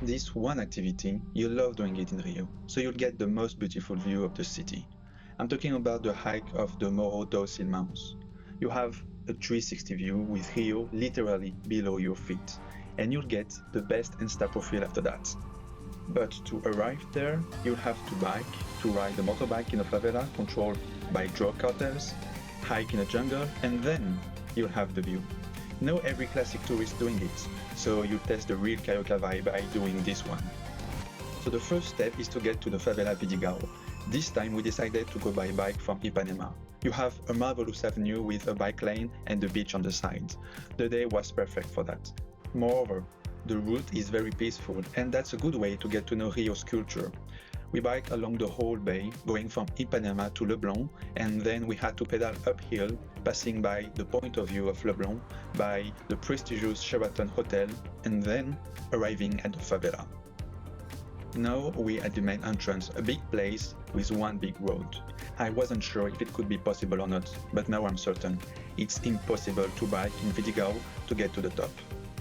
this one activity, you love doing it in Rio, so you'll get the most beautiful view of the city. I'm talking about the hike of the Morro Dois Irmaos. You have a 360 view with Rio literally below your feet, and you'll get the best Insta profile after that. But to arrive there, you'll have to ride a motorbike in a favela controlled by drug cartels, hike in a jungle, and then you'll have the view. Know every classic tourist doing it, so you test the real Carioca vibe by doing this one. So the first step is to get to the favela Vidigal. This time we decided to go by bike from Ipanema. You have a marvelous avenue with a bike lane and the beach on the side. The day was perfect for that. Moreover, the route is very peaceful, and that's a good way to get to know Rio's culture. We biked along the whole bay, going from Ipanema to Leblon, and then we had to pedal uphill, passing by the point of view of Leblon, by the prestigious Sheraton Hotel, and then arriving at the favela. Now we at the main entrance, a big place with one big road. I wasn't sure if it could be possible or not, but now I'm certain. It's impossible to bike in Vidigal to get to the top.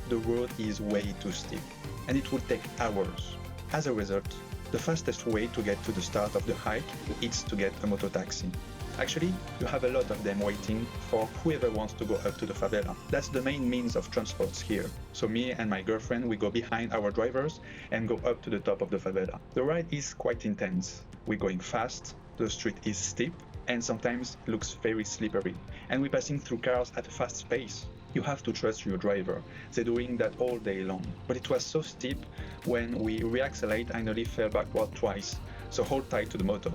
The road is way too steep, and it would take hours. As a result, the fastest way to get to the start of the hike is to get a moto taxi. Actually, you have a lot of them waiting for whoever wants to go up to the favela. That's the main means of transports here. So me and my girlfriend, we go behind our drivers and go up to the top of the favela. The ride is quite intense. We're going fast, the street is steep, and sometimes looks very slippery. And we're passing through cars at a fast pace. You have to trust your driver. They're doing that all day long. But it was so steep, when we reaccelerate, I nearly fell backward twice. So hold tight to the moto.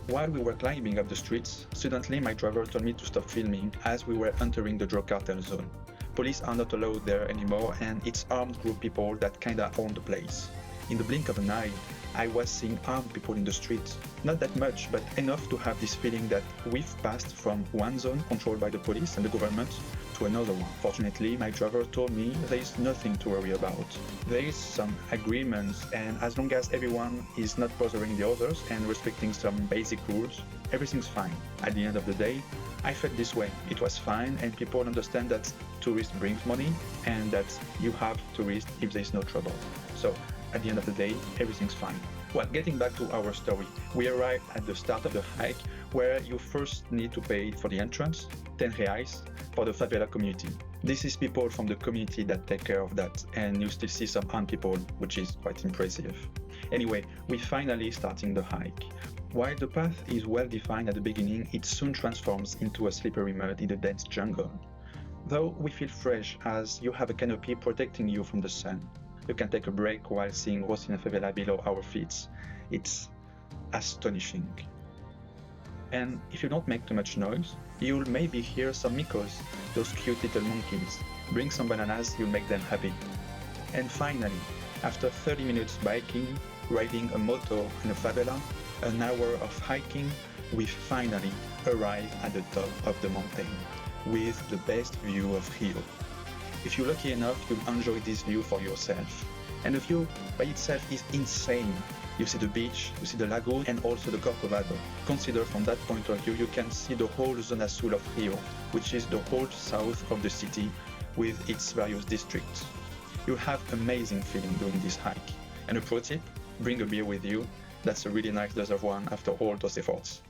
While we were climbing up the streets, suddenly my driver told me to stop filming as we were entering the drug cartel zone. Police are not allowed there anymore, and it's armed group people that kinda own the place. In the blink of an eye, I was seeing armed people in the streets. Not that much, but enough to have this feeling that we've passed from one zone controlled by the police and the government to another one. Fortunately, my driver told me there is nothing to worry about. There is some agreements, and as long as everyone is not bothering the others and respecting some basic rules, everything's fine. At the end of the day, I felt this way. It was fine, and people understand that tourists bring money and that you have tourists if there is no trouble. So, at the end of the day, everything's fine. Well, getting back to our story, we arrived at the start of the hike where you first need to pay for the entrance, 10 reais, for the favela community. This is people from the community that take care of that, and you still see some armed people, which is quite impressive. Anyway, we're finally starting the hike. While the path is well defined at the beginning, it soon transforms into a slippery mud in the dense jungle. Though we feel fresh as you have a canopy protecting you from the sun. You can take a break while seeing Rosina favela below our feet. It's astonishing. And if you don't make too much noise, you'll maybe hear some micos, those cute little monkeys. Bring some bananas, you'll make them happy. And finally, after 30 minutes biking, riding a moto in a favela, an hour of hiking, we finally arrive at the top of the mountain with the best view of Rio. If you're lucky enough, you'll enjoy this view for yourself. And the view by itself is insane. You see the beach, you see the lagoon, and also the corcovado. Consider from that point of view, you can see the whole Zona Sul of Rio, which is the whole south of the city with its various districts. You'll have amazing feeling doing this hike. And a pro tip, bring a beer with you. That's a really nice desert one after all those efforts.